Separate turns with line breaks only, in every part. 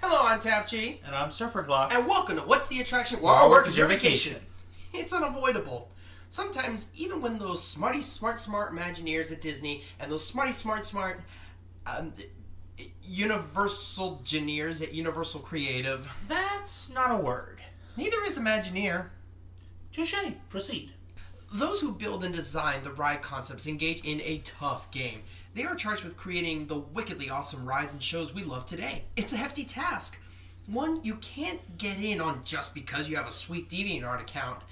Hello, I'm TAP-G.
And I'm SurferClock.
And welcome to What's the Attraction? Where our work is your vacation. It's unavoidable. Sometimes, even when those smarty smart Imagineers at Disney and those smarty smart Universal Gineers at Universal Creative.
That's not a word.
Neither is Imagineer.
Touché. Proceed.
Those who build and design the ride concepts engage in a tough game. They are charged with creating the wickedly awesome rides and shows we love today. It's a hefty task. One you can't get in on just because you have a sweet DeviantArt account.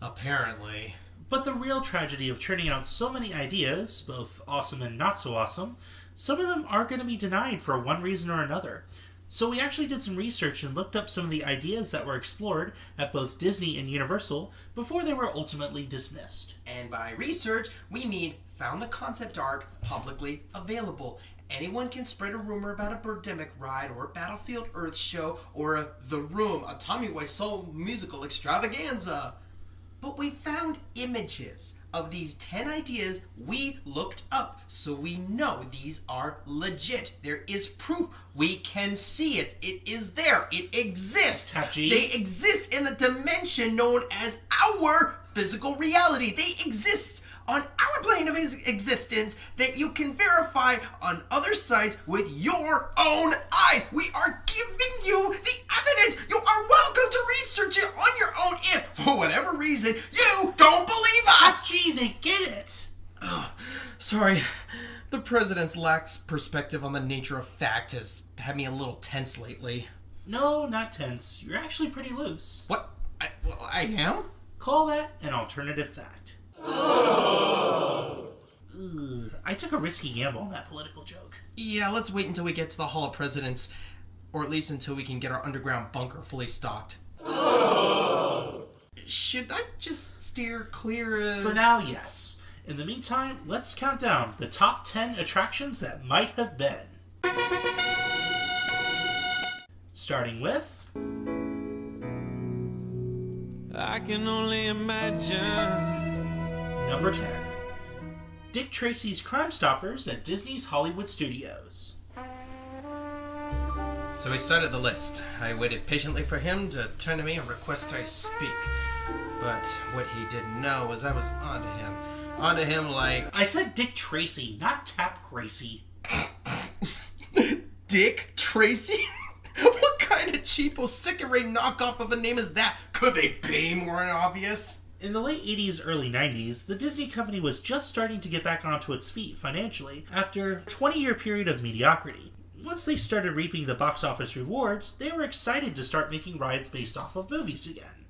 Apparently.
But the real tragedy of churning out so many ideas, both awesome and not so awesome, some of them are going to be denied for one reason or another. So we actually did some research and looked up some of the ideas that were explored at both Disney and Universal before they were ultimately dismissed.
And by research, we mean found the concept art publicly available. Anyone can spread a rumor about a Birdemic ride or a Battlefield Earth show or The Room, a Tommy Wiseau musical extravaganza. But we found images of these 10 ideas we looked up, so we know these are legit. There is proof. We can see it. It is there. It exists.
TAP-G.
They exist in the dimension known as our physical reality. They exist on our plane of existence that you can verify on other sites with your own eyes. We are giving you the evidence. You are welcome to research it on your own if, for whatever reason, you don't believe us.
TAP-G, they get it.
Sorry, the president's lax perspective on the nature of fact has had me a little tense lately.
No, not tense. You're actually pretty loose.
What? I am?
Call that an alternative fact. I took a risky gamble on that political joke.
Yeah, let's wait until we get to the Hall of Presidents, or at least until we can get our underground bunker fully stocked. Should I just steer clear of...
For now, yes. In the meantime, let's count down the top 10 attractions that might have been. Starting with...
I can only imagine.
Number 10. Dick Tracy's CrimeStoppers at Disney's Hollywood Studios.
So he started the list. I waited patiently for him to turn to me and request I speak. But what he didn't know was I was onto him. Onto him like...
I said Dick Tracy, not Tap Gracie.
Dick Tracy? What kind of cheapo, sick-array knockoff of a name is that? Could they be more obvious?
In the late 80s, early 90s, the Disney company was just starting to get back onto its feet financially after a 20-year period of mediocrity. Once they started reaping the box office rewards, they were excited to start making rides based off of movies again.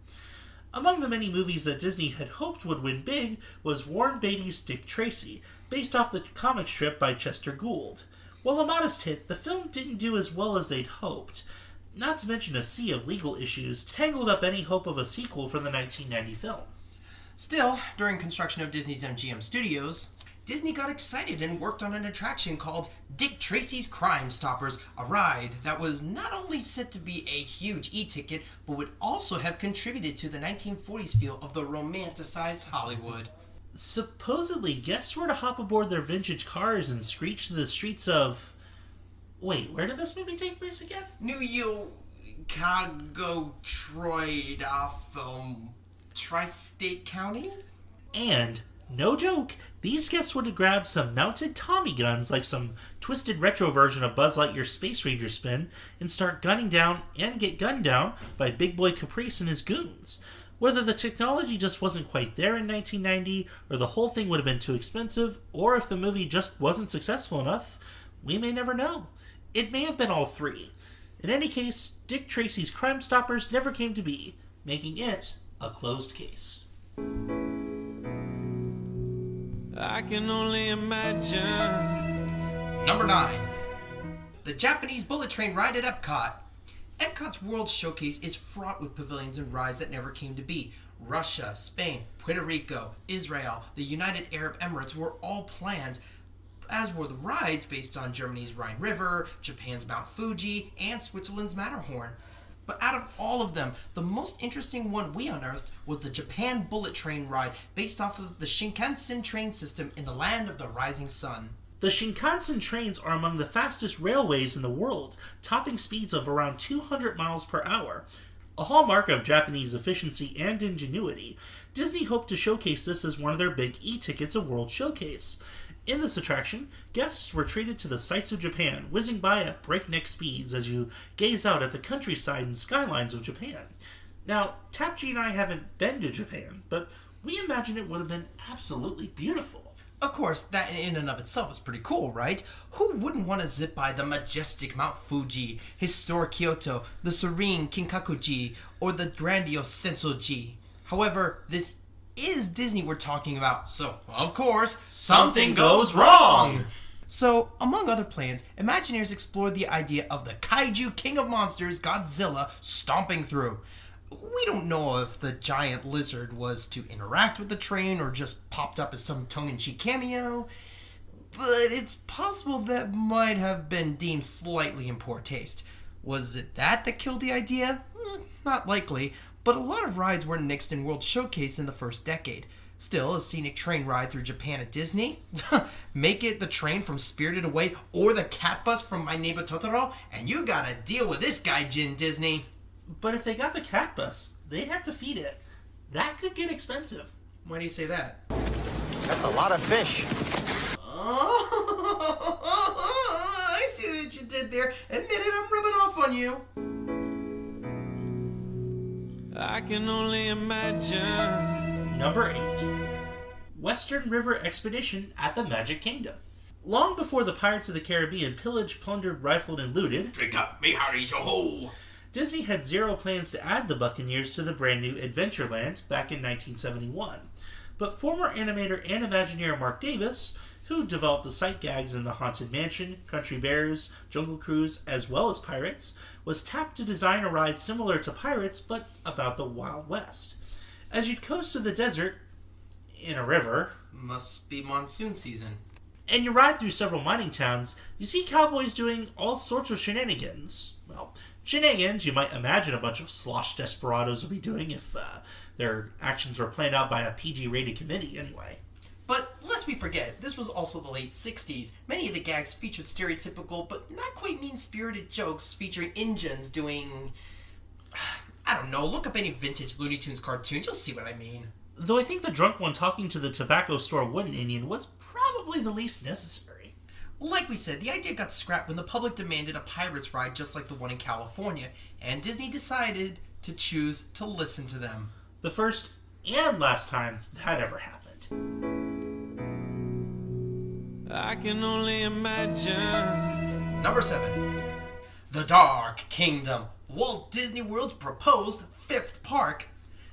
Among the many movies that Disney had hoped would win big was Warren Beatty's Dick Tracy, based off the comic strip by Chester Gould. While a modest hit, the film didn't do as well as they'd hoped. Not to mention a sea of legal issues tangled up any hope of a sequel for the 1990 film.
Still, during construction of Disney's MGM studios, Disney got excited and worked on an attraction called Dick Tracy's CrimeStoppers, a ride that was not only set to be a huge e-ticket, but would also have contributed to the 1940s feel of the romanticized Hollywood.
Supposedly, guests were to hop aboard their vintage cars and screech through the streets of... Wait, where did this movie take place again?
New Chicago, Troy, Tri-State County?
And, no joke, these guests would have grabbed some mounted Tommy guns like some twisted retro version of Buzz Lightyear's Space Ranger spin and start gunning down and get gunned down by Big Boy Caprice and his goons. Whether the technology just wasn't quite there in 1990, or the whole thing would have been too expensive, or if the movie just wasn't successful enough, we may never know. It may have been all three. In any case, Dick Tracy's CrimeStoppers never came to be, making it a closed case.
I can only imagine.
Number 9. The Japanese bullet train ride at Epcot. Epcot's World Showcase is fraught with pavilions and rides that never came to be. Russia, Spain, Puerto Rico, Israel, the United Arab Emirates were all planned, as were the rides based on Germany's Rhine River, Japan's Mount Fuji, and Switzerland's Matterhorn. But out of all of them, the most interesting one we unearthed was the Japan bullet train ride based off of the Shinkansen train system in the land of the rising sun.
The Shinkansen trains are among the fastest railways in the world, topping speeds of around 200 miles per hour. A hallmark of Japanese efficiency and ingenuity, Disney hoped to showcase this as one of their big e-tickets of World Showcase. In this attraction, guests were treated to the sights of Japan, whizzing by at breakneck speeds as you gaze out at the countryside and skylines of Japan. Now, TAP-G and I haven't been to Japan, but we imagine it would have been absolutely beautiful.
Of course, that in and of itself is pretty cool, right? Who wouldn't want to zip by the majestic Mount Fuji, historic Kyoto, the serene Kinkaku-ji, or the grandiose Senso-ji? However, this is Disney we're talking about, so, of course, something goes wrong! So, among other plans, Imagineers explored the idea of the kaiju king of monsters, Godzilla, stomping through. We don't know if the giant lizard was to interact with the train or just popped up as some tongue-in-cheek cameo, but it's possible that might have been deemed slightly in poor taste. Was it that killed the idea? Not likely, but a lot of rides were nixed in World Showcase in the first decade. Still, a scenic train ride through Japan at Disney? Make it the train from Spirited Away or the cat bus from My Neighbor Totoro, and you gotta deal with this gaijin, Disney.
But if they got the cat bus, they'd have to feed it. That could get expensive.
Why do you say that?
That's a lot of fish.
Oh, I see what you did there. Admit it, I'm rubbing off on you.
I can only imagine.
Number 8. Western River Expedition at the Magic Kingdom. Long before the Pirates of the Caribbean pillaged, plundered, rifled, and looted,
Drink up, me hearty's a hole.
Disney had zero plans to add the Buccaneers to the brand new Adventureland back in 1971. But former animator and Imagineer Mark Davis, who developed the sight gags in The Haunted Mansion, Country Bears, Jungle Cruise, as well as Pirates, was tapped to design a ride similar to Pirates but about the Wild West. As you'd coast through the desert, in a river,
Must be monsoon season.
and you ride through several mining towns, you see cowboys doing all sorts of shenanigans. Well, shenanigans you might imagine a bunch of slosh desperados would be doing if their actions were planned out by a PG-rated committee anyway.
But lest we forget, this was also the late 60s. Many of the gags featured stereotypical but not quite mean-spirited jokes featuring Injuns doing... I don't know, look up any vintage Looney Tunes cartoons, you'll see what I mean.
Though I think the drunk one talking to the tobacco store wooden Indian was probably the least necessary.
Like we said, the idea got scrapped when the public demanded a Pirates ride just like the one in California, and Disney decided to choose to listen to them.
The first and last time that ever happened.
I can only imagine.
Number 7. The Dark Kingdom, Walt Disney World's proposed 5th park.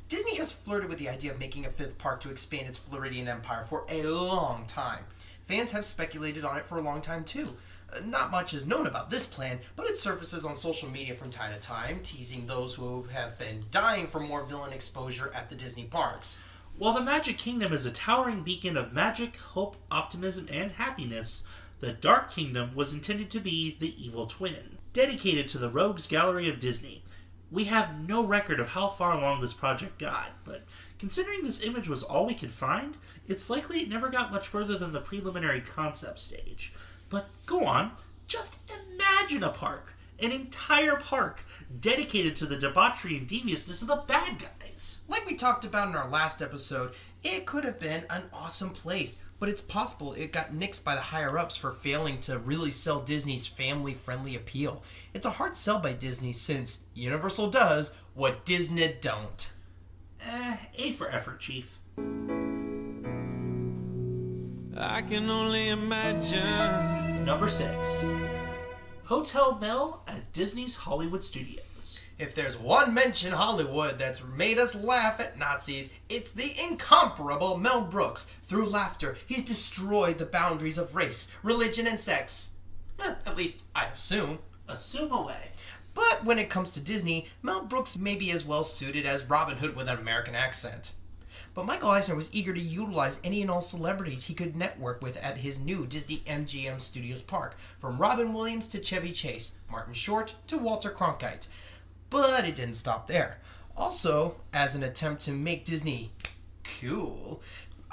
Disney has flirted with the idea of making a 5th park to expand its Floridian empire for a long time. Fans have speculated on it for a long time too. Not much is known about this plan, but it surfaces on social media from time to time, teasing those who have been dying for more villain exposure at the Disney parks.
While the Magic Kingdom is a towering beacon of magic, hope, optimism, and happiness, the Dark Kingdom was intended to be the evil twin, dedicated to the Rogues Gallery of Disney. We have no record of how far along this project got, but considering this image was all we could find, it's likely it never got much further than the preliminary concept stage. But go on, just imagine a park, an entire park, dedicated to the debauchery and deviousness of the bad guys.
Like we talked about in our last episode, it could have been an awesome place, but it's possible it got nixed by the higher-ups for failing to really sell Disney's family-friendly appeal. It's a hard sell by Disney since Universal does what Disney don't.
A for effort, Chief.
I can only imagine.
Number 6. Hotel Mel at Disney's Hollywood Studios.
If there's one mention Hollywood that's made us laugh at Nazis, it's the incomparable Mel Brooks. Through laughter, he's destroyed the boundaries of race, religion, and sex. At least, I assume.
Assume away.
But when it comes to Disney, Mel Brooks may be as well suited as Robin Hood with an American accent. But Michael Eisner was eager to utilize any and all celebrities he could network with at his new Disney-MGM Studios park, from Robin Williams to Chevy Chase, Martin Short to Walter Cronkite. But it didn't stop there. Also, as an attempt to make Disney cool,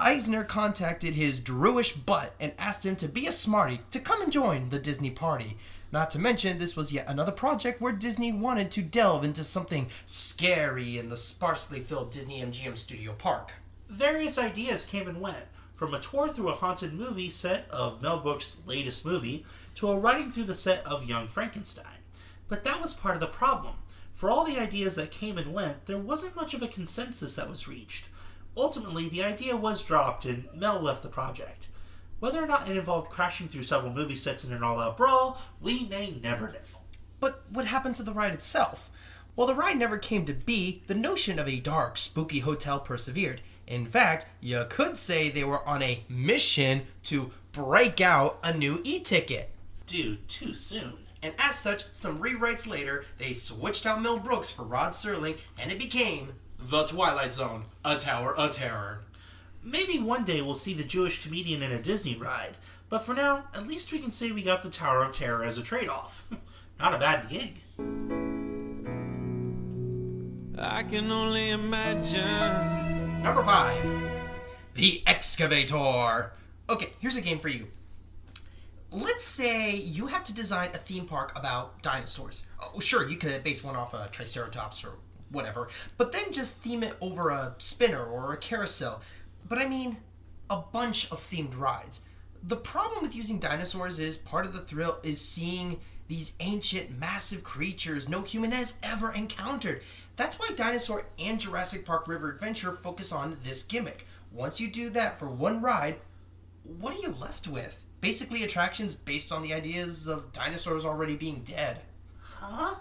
Eisner contacted his Druish butt and asked him to be a smarty to come and join the Disney party. Not to mention, this was yet another project where Disney wanted to delve into something scary in the sparsely filled Disney-MGM studio park.
Various ideas came and went, from a tour through a haunted movie set of Mel Brooks' latest movie to a riding through the set of Young Frankenstein. But that was part of the problem. For all the ideas that came and went, there wasn't much of a consensus that was reached. Ultimately, the idea was dropped and Mel left the project. Whether or not it involved crashing through several movie sets in an all-out brawl, we may never know.
But what happened to the ride itself? While the ride never came to be, the notion of a dark, spooky hotel persevered. In fact, you could say they were on a mission to break out a new e-ticket.
Dude, too soon.
And as such, some rewrites later, they switched out Mel Brooks for Rod Serling, and it became The Twilight Zone, a Tower of Terror.
Maybe one day we'll see the Jewish comedian in a Disney ride, but for now, at least we can say we got the Tower of Terror as a trade-off. Not a bad gig.
I can only imagine.
Number 5. The Excavator. Okay, here's a game for you. Let's say you have to design a theme park about dinosaurs. Oh, sure, you could base one off a Triceratops or whatever, but then just theme it over a spinner or a carousel. But I mean, a bunch of themed rides. The problem with using dinosaurs is part of the thrill is seeing these ancient, massive creatures no human has ever encountered. That's why Dinosaur and Jurassic Park River Adventure focus on this gimmick. Once you do that for one ride, what are you left with? Basically attractions based on the ideas of dinosaurs already being dead.
Huh?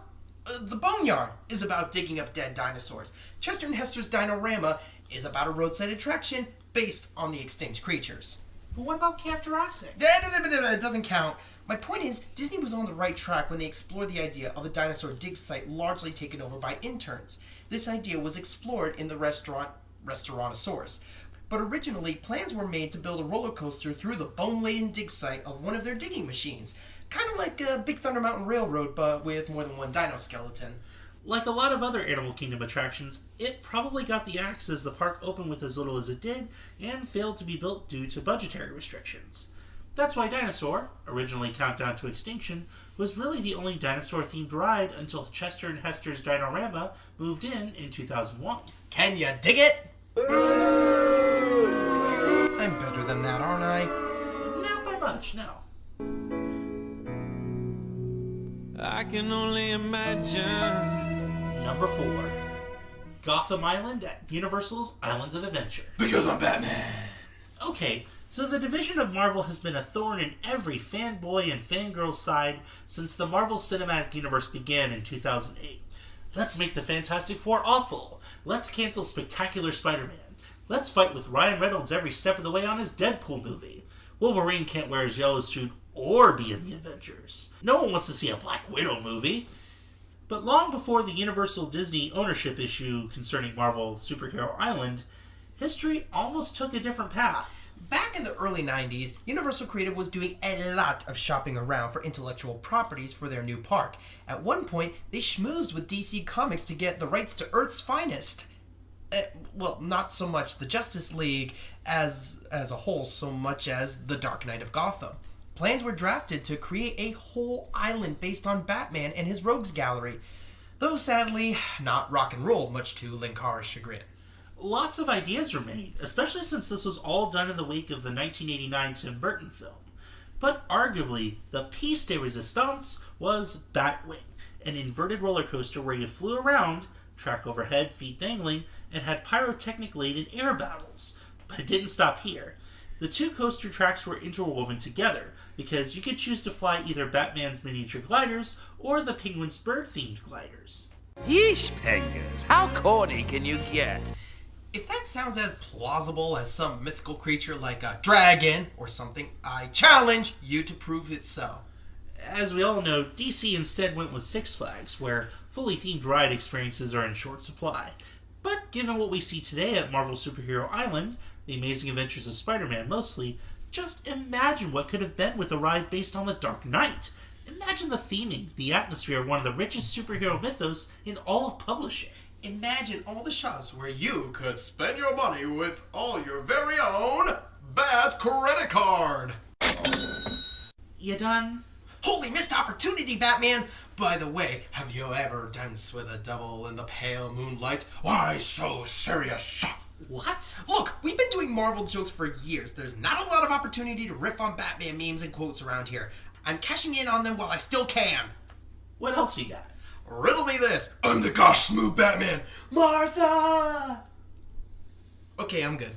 The Boneyard is about digging up dead dinosaurs. Chester and Hester's Dinorama is about a roadside attraction based on the extinct creatures.
But what about Camp Jurassic?
It doesn't count. My point is, Disney was on the right track when they explored the idea of a dinosaur dig site largely taken over by interns. This idea was explored in the Restaurantosaurus. But originally, plans were made to build a roller coaster through the bone-laden dig site of one of their digging machines. Kind of like a Big Thunder Mountain Railroad, but with more than one dino skeleton.
Like a lot of other Animal Kingdom attractions, it probably got the axe as the park opened with as little as it did and failed to be built due to budgetary restrictions. That's why Dinosaur, originally Countdown to Extinction, was really the only dinosaur-themed ride until Chester and Hester's Dinorama moved in 2001.
Can ya dig it? I'm better than that, aren't I?
Not by much, no.
I can only imagine.
Number 4. Gotham Island at Universal's Islands of Adventure.
Because I'm Batman!
Okay, so the division of Marvel has been a thorn in every fanboy and fangirl side since the Marvel Cinematic Universe began in 2008. Let's make the Fantastic Four awful. Let's cancel Spectacular Spider-Man. Let's fight with Ryan Reynolds every step of the way on his Deadpool movie. Wolverine can't wear his yellow suit or be in the Avengers. No one wants to see a Black Widow movie. But long before the Universal Disney ownership issue concerning Marvel Superhero Island, history almost took a different path.
Back in the early 90s, Universal Creative was doing a lot of shopping around for intellectual properties for their new park. At one point, they schmoozed with DC Comics to get the rights to Earth's Finest. Well, not so much the Justice League as a whole, so much as the Dark Knight of Gotham. Plans were drafted to create a whole island based on Batman and his rogues gallery, though sadly, not rock and roll, much to Linkara's chagrin.
Lots of ideas were made, especially since this was all done in the wake of the 1989 Tim Burton film. But arguably, the piece de resistance was Batwing, an inverted roller coaster where you flew around, track overhead, feet dangling, and had pyrotechnic-laden air battles. But it didn't stop here. The two coaster tracks were interwoven together, because you could choose to fly either Batman's miniature gliders or the Penguin's bird-themed gliders.
Yeesh, Penguins, how corny can you get?
If that sounds as plausible as some mythical creature like a dragon or something, I challenge you to prove it so.
As we all know, DC instead went with Six Flags, where fully themed ride experiences are in short supply. But given what we see today at Marvel Superhero Island, The Amazing Adventures of Spider-Man mostly, just imagine what could have been with a ride based on the Dark Knight. Imagine the theming, the atmosphere of one of the richest superhero mythos in all of publishing.
Imagine all the shops where you could spend your money with all your very own bad credit card.
You done?
Holy missed opportunity, Batman! By the way, have you ever danced with a devil in the pale moonlight? Why so serious?
What?
Look, we've been doing Marvel jokes for years. There's not a lot of opportunity to riff on Batman memes and quotes around here. I'm cashing in on them while I still can.
What else you got?
Riddle me this. I'm the gosh smooth Batman. Martha! Okay, I'm good.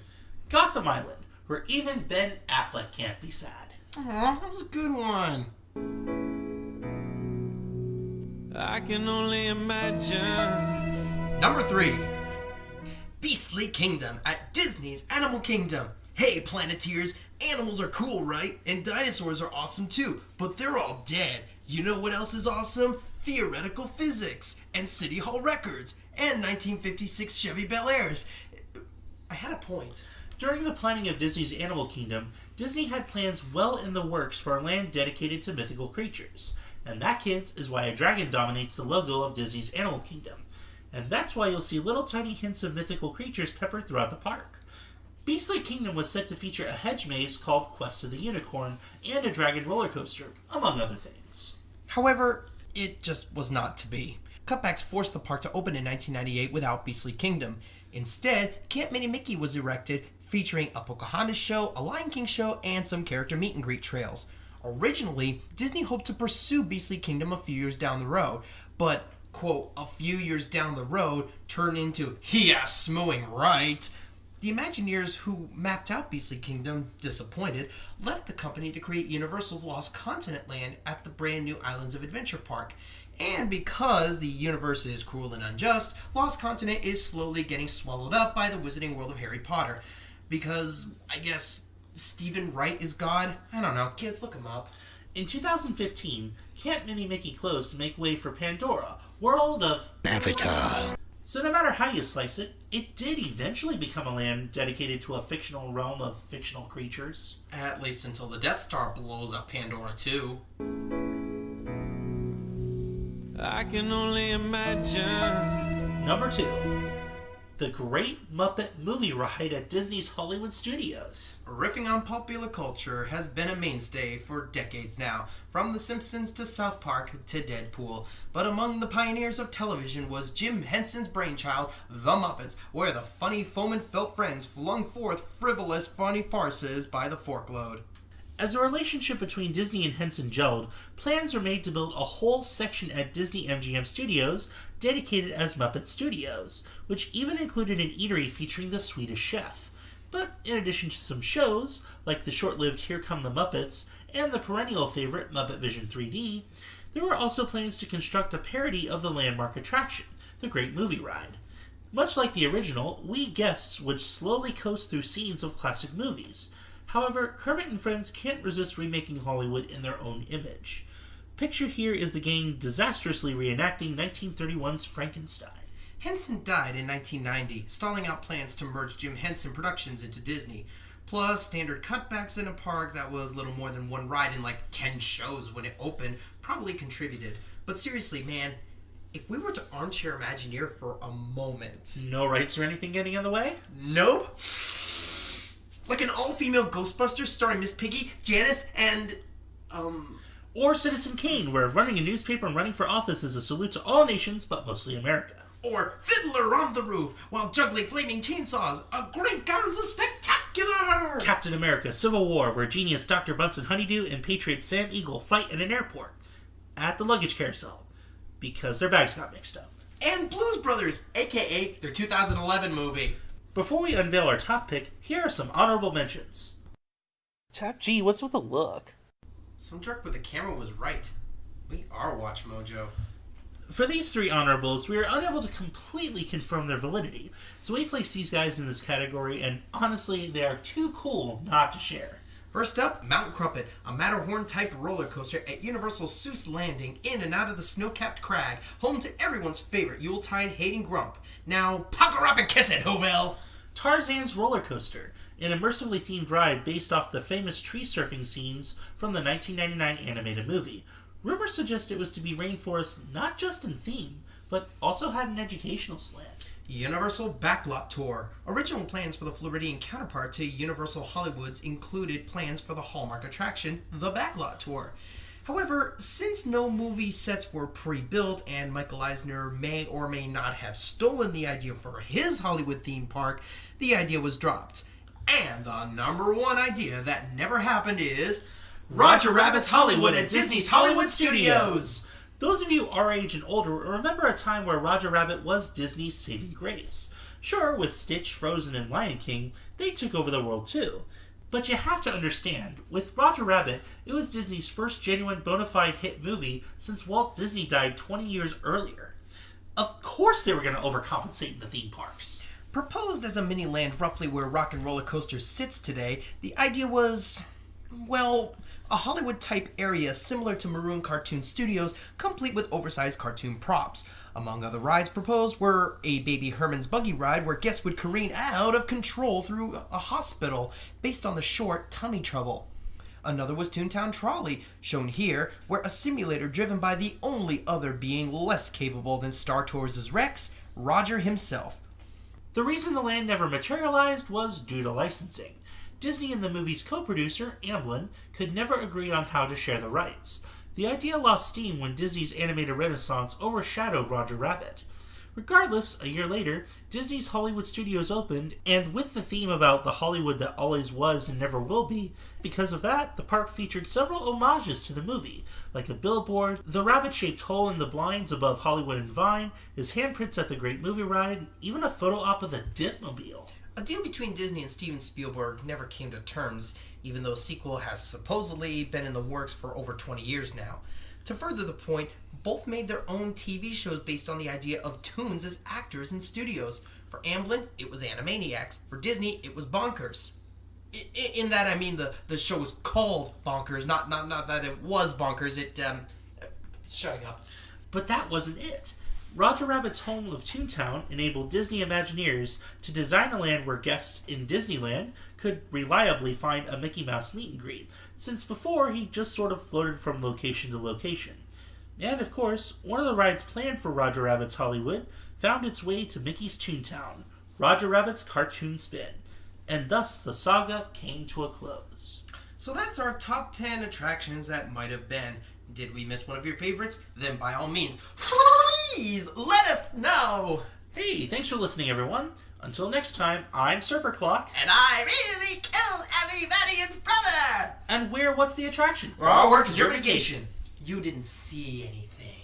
Gotham Island, where even Ben Affleck can't be sad.
Aw, that was a good one.
I can only imagine.
Number 3. Beastly Kingdom at Disney's Animal Kingdom. Hey, Planeteers, animals are cool, right? And dinosaurs are awesome too, but they're all dead. You know what else is awesome? Theoretical physics, and City Hall records, and 1956 Chevy Bel Airs. I had a point.
During the planning of Disney's Animal Kingdom, Disney had plans well in the works for a land dedicated to mythical creatures. And that, kids, is why a dragon dominates the logo of Disney's Animal Kingdom. And that's why you'll see little tiny hints of mythical creatures peppered throughout the park. Beastly Kingdom was set to feature a hedge maze called Quest of the Unicorn and a dragon roller coaster, among other things.
However, it just was not to be. Cutbacks forced the park to open in 1998 without Beastly Kingdom. Instead, Camp Mini Mickey was erected, featuring a Pocahontas show, a Lion King show, and some character meet and greet trails. Originally, Disney hoped to pursue Beastly Kingdom a few years down the road, but, quote, a few years down the road turned into, yeah, smooing right. The Imagineers who mapped out Beastly Kingdom, disappointed, left the company to create Universal's Lost Continent land at the brand new Islands of Adventure Park. And because the universe is cruel and unjust, Lost Continent is slowly getting swallowed up by the Wizarding World of Harry Potter. Because, I guess, Stephen Wright is God? I don't know. Kids, look him up.
In 2015, Camp Mini Mickey closed to make way for Pandora, world of
Avatar.
So no matter how you slice it, it did eventually become a land dedicated to a fictional realm of fictional creatures.
At least until the Death Star blows up Pandora too.
I can only imagine.
Number 2. The Great Muppet Movie Ride at Disney's Hollywood Studios.
Riffing on popular culture has been a mainstay for decades now, from The Simpsons to South Park to Deadpool. But among the pioneers of television was Jim Henson's brainchild, The Muppets, where the funny foam and felt friends flung forth frivolous funny farces by the forkload.
As the relationship between Disney and Henson gelled, plans were made to build a whole section at Disney-MGM Studios dedicated as Muppet Studios, which even included an eatery featuring the Swedish Chef. But in addition to some shows, like the short-lived Here Come the Muppets and the perennial favorite Muppet Vision 3D, there were also plans to construct a parody of the landmark attraction, the Great Movie Ride. Much like the original, we guests would slowly coast through scenes of classic movies. However, Kermit and Friends can't resist remaking Hollywood in their own image. Pictured here is the gang disastrously reenacting 1931's Frankenstein.
Henson died in 1990, stalling out plans to merge Jim Henson Productions into Disney. Plus, standard cutbacks in a park that was little more than one ride in like 10 shows when it opened probably contributed. But seriously, man, if we were to armchair Imagineer for a moment...
No rights or anything getting in the way?
Nope. Like an all-female Ghostbusters starring Miss Piggy, Janice, and...
Or Citizen Kane, where running a newspaper and running for office is a salute to all nations, but mostly America.
Or Fiddler on the Roof, while juggling flaming chainsaws. A great guns of spectacular!
Captain America Civil War, where genius Dr. Bunsen Honeydew and Patriot Sam Eagle fight in an airport. At the luggage carousel. Because their bags got mixed up.
And Blues Brothers, a.k.a. their 2011 movie.
Before we unveil our top pick, here are some honorable mentions. TAP-G, what's with the look?
Some jerk with the camera was right. We are Watch Mojo.
For these 3 honorables, we are unable to completely confirm their validity, so we place these guys in this category, and honestly, they are too cool not to share.
First up, Mount Crumpet, a Matterhorn-type roller coaster at Universal Seuss Landing, in and out of the snow-capped crag, home to everyone's favorite Yuletide-hating grump. Now, pucker up and kiss it, Whoville!
Tarzan's Roller Coaster, an immersively themed ride based off the famous tree surfing scenes from the 1999 animated movie. Rumors suggest it was to be rainforest not just in theme, but also had an educational slant.
Universal Backlot Tour. Original plans for the Floridian counterpart to Universal Hollywood's included plans for the Hallmark attraction, the Backlot Tour. However, since no movie sets were pre-built and Michael Eisner may or may not have stolen the idea for his Hollywood theme park, the idea was dropped. And the number one idea that never happened is Roger Rabbit's Hollywood at Disney's Hollywood Studios.
Those of you our age and older remember a time where Roger Rabbit was Disney's saving grace. Sure, with Stitch, Frozen, and Lion King, they took over the world too. But you have to understand, with Roger Rabbit, it was Disney's first genuine bona fide hit movie since Walt Disney died 20 years earlier. Of course they were going to overcompensate in the theme parks.
Proposed as a mini land roughly where Rock and Roller Coaster sits today, the idea was, well, a Hollywood-type area similar to Maroon Cartoon Studios, complete with oversized cartoon props. Among other rides proposed were a Baby Herman's Buggy ride where guests would careen out of control through a hospital based on the short Tummy Trouble. Another was Toontown Trolley, shown here, where a simulator driven by the only other being less capable than Star Tours' Rex, Roger himself.
The reason the land never materialized was due to licensing. Disney and the movie's co-producer, Amblin, could never agree on how to share the rights. The idea lost steam when Disney's animated renaissance overshadowed Roger Rabbit. Regardless, a year later, Disney's Hollywood Studios opened, and with the theme about the Hollywood that always was and never will be, because of that, the park featured several homages to the movie, like a billboard, the rabbit-shaped hole in the blinds above Hollywood and Vine, his handprints at the Great Movie Ride, and even a photo op of the Dipmobile.
A deal between Disney and Steven Spielberg never came to terms, even though a sequel has supposedly been in the works for over 20 years now. To further the point, both made their own TV shows based on the idea of toons as actors in studios. For Amblin, it was Animaniacs. For Disney, it was Bonkers. In that, I mean the show was called Bonkers, not that it was Bonkers. Shutting up.
But that wasn't it. Roger Rabbit's home of Toontown enabled Disney Imagineers to design a land where guests in Disneyland could reliably find a Mickey Mouse meet and greet, since before he just sort of floated from location to location. And of course, one of the rides planned for Roger Rabbit's Hollywood found its way to Mickey's Toontown, Roger Rabbit's Cartoon Spin, and thus the saga came to a close.
So that's our top 10 attractions that might have been. Did we miss one of your favorites? Then by all means, please let us know!
Hey, thanks for listening, everyone. Until next time, I'm SurferClock.
And I really kill everybody's brother!
And What's the Attraction?
Where our work is your vacation. You didn't see anything.